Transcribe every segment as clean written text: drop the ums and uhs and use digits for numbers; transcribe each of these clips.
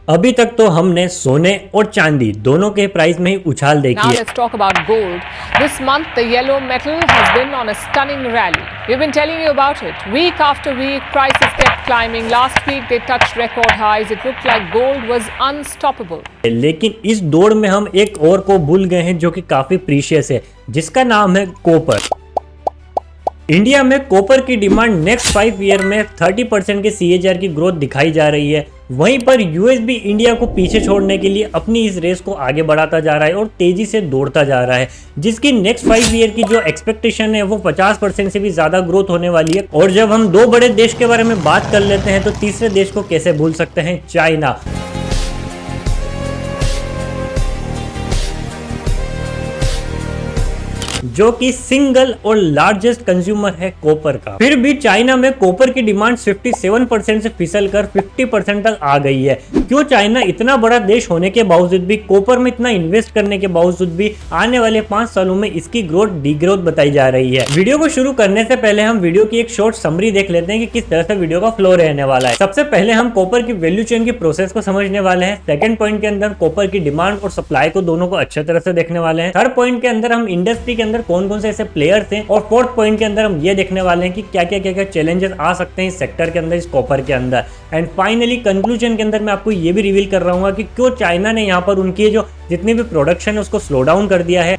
अभी तक तो हमने सोने और चांदी दोनों के प्राइस में ही उछाल देखी Now है। let's talk about gold. This month, the yellow metal has been on a stunning rally. We've been telling you about it. Week after week, prices kept climbing. Last week, they touched record highs. It looked like gold was unstoppable. लेकिन इस दौड़ में हम एक और को भूल गए हैं जो कि काफी प्रीशियस है, जिसका नाम है कॉपर। इंडिया में कॉपर की डिमांड नेक्स्ट 5 ईयर में 30% के CAGR की ग्रोथ दिखाई जा रही है। वहीं पर यूएस भी इंडिया को पीछे छोड़ने के लिए अपनी इस रेस को आगे बढ़ाता जा रहा है और तेजी से दौड़ता जा रहा है, जिसकी नेक्स्ट 5 ईयर की जो एक्सपेक्टेशन है वो 50% से भी ज्यादा ग्रोथ होने वाली है। और जब हम दो बड़े देश के बारे में बात कर लेते हैं तो तीसरे देश को कैसे भूल सकते हैं, चाइना। जो कि सिंगल और लार्जेस्ट कंज्यूमर है कॉपर का। फिर भी चाइना में कॉपर की डिमांड 57% से फिसल कर 50% तक आ गई है। क्यों चाइना इतना बड़ा देश होने के बावजूद भी, कॉपर में इतना इन्वेस्ट करने के बावजूद भी आने वाले 5 सालों में इसकी ग्रोथ डीग्रोथ बताई जा रही है। वीडियो को शुरू करने से पहले हम वीडियो की एक शॉर्ट समरी देख लेते हैं कि किस तरह से वीडियो का फ्लो रहने वाला है। सबसे पहले हम कॉपर की वैल्यू चेन की प्रोसेस को समझने वाले हैं। सेकंड पॉइंट के अंदर कॉपर की डिमांड और सप्लाई को दोनों को अच्छे तरह से देखने वाले हैं। थर्ड पॉइंट के अंदर हम इंडस्ट्री के अंदर कौन कौन से ऐसे प्लेयर्स हैं, और फोर्थ पॉइंट के अंदर हम ये देखने वाले हैं कि क्या क्या चैलेंजेस आ सकते हैं इस सेक्टर के अंदर, इस कॉपर के अंदर। एंड फाइनली कंक्लूजन के अंदर मैं आपको ये भी रिवील कर रहा हूँ कि क्यों चाइना ने यहाँ पर उनकी जो जितनी भी प्रोडक्शन है उसको स्लो डाउन कर दिया है।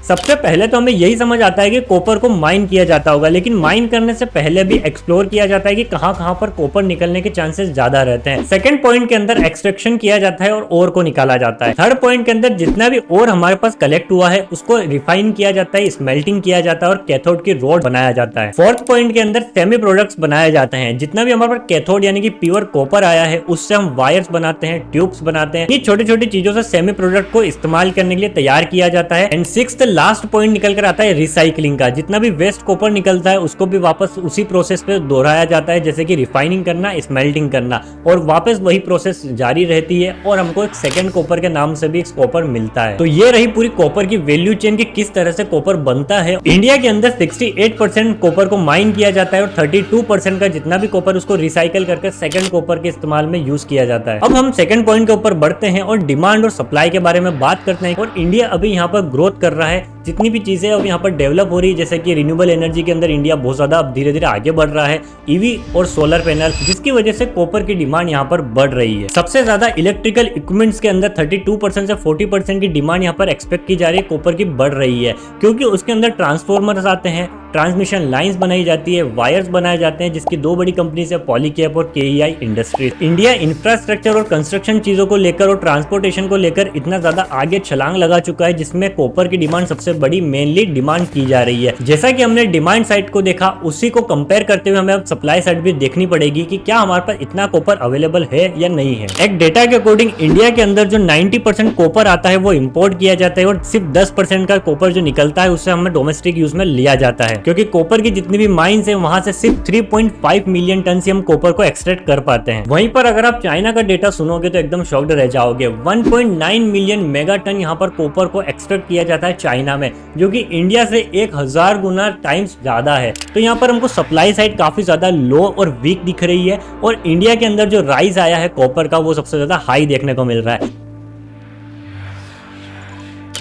सबसे पहले तो हमें यही समझ आता है कि कॉपर को माइन किया जाता होगा, लेकिन माइन करने से पहले भी एक्सप्लोर किया जाता है कि कहां पर कॉपर निकलने के चांसेस ज्यादा रहते हैं। सेकंड पॉइंट के अंदर एक्सट्रैक्शन किया जाता है और ओर को निकाला जाता है। थर्ड पॉइंट के अंदर जितना भी ओर हमारे पास कलेक्ट हुआ है उसको रिफाइन किया जाता है, स्मेल्टिंग किया जाता है और कैथोड की रोड बनाया जाता है। फोर्थ पॉइंट के अंदर सेमी प्रोडक्ट्स बनाए जाते हैं। जितना भी हमारे पास कैथोड यानी कि प्योर कॉपर आया है उससे हम वायर्स बनाते हैं, ट्यूब्स बनाते हैं। ये छोटी छोटी चीजों से सेमी प्रोडक्ट को इस्तेमाल करने के लिए तैयार किया जाता है। एंड सिक्स्थ लास्ट पॉइंट निकल आता है रिसाइकलिंग का। जितना भी वेस्ट कॉपर निकलता है उसको भी वापस उसी प्रोसेस पे दोहराया जाता है, जैसे कि रिफाइनिंग करना, स्मेल्टिंग करना, और वापस वही प्रोसेस जारी रहती है और हमको एक सेकंड कॉपर के नाम से भी कॉपर मिलता है। तो ये रही पूरी कॉपर की वैल्यू चेन की किस तरह से कॉपर बनता है। इंडिया के अंदर 68% कॉपर को माइन किया जाता है और 32% का जितना भी कॉपर उसको रिसाइकल करके सेकंड कॉपर के इस्तेमाल में यूज किया जाता है। अब हम सेकंड पॉइंट के ऊपर बढ़ते हैं और डिमांड और सप्लाई के बारे में बात करते हैं। और इंडिया अभी यहाँ पर ग्रोथ कर रहा है, जितनी भी चीजें अब यहाँ पर डेवलप हो रही है, जैसे कि रिन्यूएबल एनर्जी के अंदर इंडिया बहुत ज्यादा अब धीरे धीरे आगे बढ़ रहा है, ईवी और सोलर पैनल, जिसकी वजह से कॉपर की डिमांड यहाँ पर बढ़ रही है। सबसे ज्यादा इलेक्ट्रिकल इक्विपमेंट्स के अंदर 32% से 40% की डिमांड यहाँ पर एक्सपेक्ट की जा रही है, कॉपर की बढ़ रही है, क्योंकि उसके अंदर ट्रांसफॉर्मर्स आते हैं, ट्रांसमिशन लाइंस बनाई जाती है, वायर्स बनाए जाते हैं, जिसकी दो बड़ी कंपनी है पॉलीकैब और KEI इंडस्ट्रीज। इंडिया इंफ्रास्ट्रक्चर और कंस्ट्रक्शन चीजों को लेकर और ट्रांसपोर्टेशन को लेकर इतना ज्यादा आगे छलांग लगा चुका है, जिसमें कॉपर की डिमांड सबसे बड़ी मेनली डिमांड की जा रही है। जैसा कि हमने डिमांड साइड को देखा, उसी को कंपेयर करते हुए हमें अब सप्लाई साइड भी देखनी पड़ेगी कि क्या हमारे पास इतना कॉपर अवेलेबल है या नहीं है। एक डेटा के अकॉर्डिंग इंडिया के अंदर जो 90% कॉपर आता है वो इम्पोर्ट किया जाता है और सिर्फ 10% का कॉपर जो निकलता है उससे हमें डोमेस्टिक यूज में लिया जाता है, क्योंकि कॉपर की जितनी भी माइंस है वहां से सिर्फ 3.5 मिलियन टन से हम कॉपर को एक्सट्रैक्ट कर पाते हैं। वहीं पर अगर आप चाइना का डेटा सुनोगे तो एकदम शॉक्ड रह जाओगे। 1.9 मिलियन मेगा टन यहाँ पर कॉपर को एक्सट्रैक्ट किया जाता है चाइना में, जो कि इंडिया से 1000 गुना टाइम्स ज्यादा है। तो यहाँ पर हमको सप्लाई साइड काफी ज्यादा लो और वीक दिख रही है, और इंडिया के अंदर जो राइज आया है कॉपर का वो सबसे ज्यादा हाई देखने को मिल रहा है।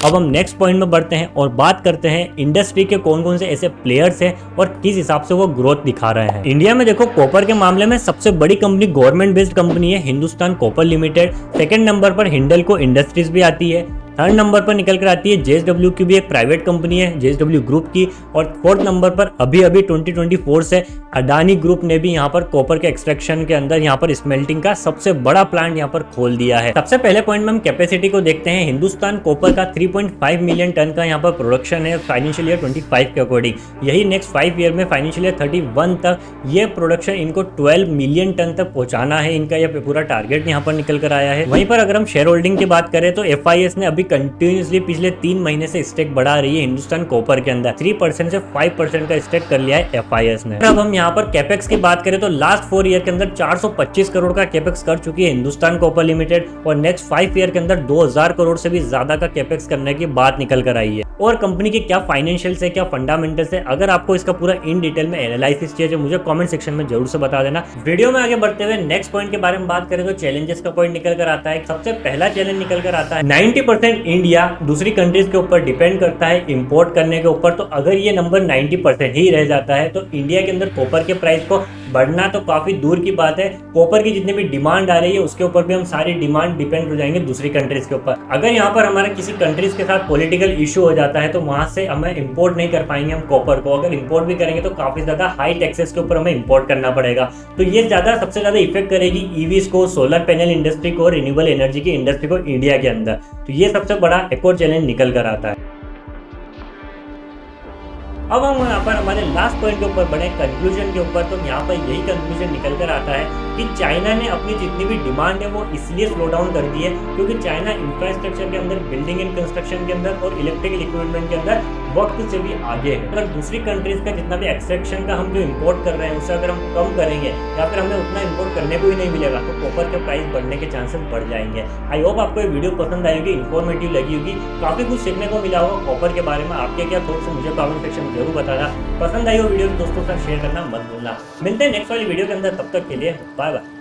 अब हम नेक्स्ट पॉइंट में बढ़ते हैं और बात करते हैं इंडस्ट्री के कौन कौन से ऐसे प्लेयर्स हैं और किस हिसाब से वो ग्रोथ दिखा रहे हैं। इंडिया में देखो कॉपर के मामले में सबसे बड़ी कंपनी गवर्नमेंट बेस्ड कंपनी है Hindustan copper limited. Second number पर हिंडल्को इंडस्ट्रीज भी आती है। थर्ड नंबर पर निकल कर आती है JSW की भी एक प्राइवेट कंपनी है, JSW ग्रुप की। और फोर्थ नंबर पर अभी 2024 से अडानी ग्रुप ने भी यहाँ पर कॉपर के एक्सट्रैक्शन के अंदर यहाँ पर स्मेल्टिंग का सबसे बड़ा प्लांट यहाँ पर खोल दिया है। सबसे पहले पॉइंट में हम कैपेसिटी को देखते हैं। हिंदुस्तान कॉपर का 3.5 मिलियन टन का यहाँ पर प्रोडक्शन है फाइनेंशियल ईयर 25 के अकॉर्डिंग। यही नेक्स्ट 5 ईयर में फाइनेंशियल ईयर 31 तक ये प्रोडक्शन इनको 12 मिलियन टन तक पहुंचाना है। इनका यह पूरा टारगेट यहाँ पर निकल कर आया है। वहीं पर अगर हम शेयर होल्डिंग की बात करें तो FIS ने अभी कंटिन्यूसली पिछले 3 महीने से स्टेक बढ़ा रही है हिंदुस्तान कॉपर के अंदर। 3% से 5% का स्टेक कर लिया है FIS ने। अब हम यहाँ पर कैपेक्स की बात करें तो लास्ट 4 ईयर के अंदर 425 करोड़ का कैपेक्स कर चुकी है हिंदुस्तान कॉपर लिमिटेड और नेक्स्ट 5 ईयर के अंदर 2000 करोड़ से भी ज्यादा का कैपेक्स करने की बात निकल कर आई है। और कंपनी के क्या फाइनेंशियल्स है, क्या फंडामेंटल्स है, अगर आपको इसका पूरा इन डिटेल में एनालिसिस चाहिए तो मुझे कमेंट सेक्शन में जरूर से बता देना। वीडियो में आगे बढ़ते हुए नेक्स्ट पॉइंट के बारे में बात करें तो चैलेंजेस का पॉइंट निकल कर आता है। सबसे पहला चैलेंज निकल कर आता है 90% इंडिया दूसरी कंट्रीज के ऊपर डिपेंड करता है इंपोर्ट करने के ऊपर। तो अगर ये नंबर 90% ही रह जाता है तो इंडिया के अंदर कॉपर के प्राइस को बढ़ना तो काफी दूर की बात है। कॉपर की जितनी भी डिमांड आ रही है उसके ऊपर भी हम सारी डिमांड डिपेंड हो जाएंगे दूसरी कंट्रीज के ऊपर। अगर यहाँ पर हमारा किसी कंट्रीज के साथ पॉलिटिकल इशू हो जाता है तो वहां से हमें इंपोर्ट नहीं कर पाएंगे हम कॉपर को। अगर इंपोर्ट भी करेंगे तो काफी ज्यादा हाई टैक्सेस के ऊपर हमें इंपोर्ट करना पड़ेगा। तो ये सबसे ज्यादा इफेक्ट करेगी ईवीज को, सोलर पैनल इंडस्ट्री को, रिन्यूएबल एनर्जी की इंडस्ट्री को इंडिया के अंदर। तो ये सबसे बड़ा एक और चैलेंज निकल कर आता है। अब हम यहाँ पर हमारे लास्ट पॉइंट के ऊपर बढ़े कंक्लूजन के ऊपर। तो यहाँ पर यही कंक्लूजन निकल कर आता है कि चाइना ने अपनी जितनी भी डिमांड है वो इसलिए स्लो डाउन कर दी है क्योंकि चाइना इंफ्रास्ट्रक्चर के अंदर, बिल्डिंग एंड कंस्ट्रक्शन के अंदर और इलेक्ट्रिकल इक्विपमेंट के अंदर वक्त से भी आगे है। अगर दूसरी कंट्रीज का जितना भी एक्सट्रैक्शन का हम जो इम्पोर्ट कर रहे हैं उसे अगर हम कम करेंगे या फिर हमें उतना इम्पोर्ट करने को ही नहीं मिलेगा तो कॉपर के प्राइस बढ़ने के चांसेस बढ़ जाएंगे। आई होप आपको ये वीडियो पसंद आई होगी, इन्फॉर्मेटिव लगी होगी, काफी कुछ सीखने को मिला होगा कॉपर के बारे में। आपके क्या थॉट्स मुझे कमेंट सेक्शन में जरूर बताना। पसंद आई हो वीडियो दोस्तों के साथ शेयर करना मत भूलना। मिलते हैं नेक्स्ट वाली वीडियो के अंदर, तब तक के लिए बाय बाय।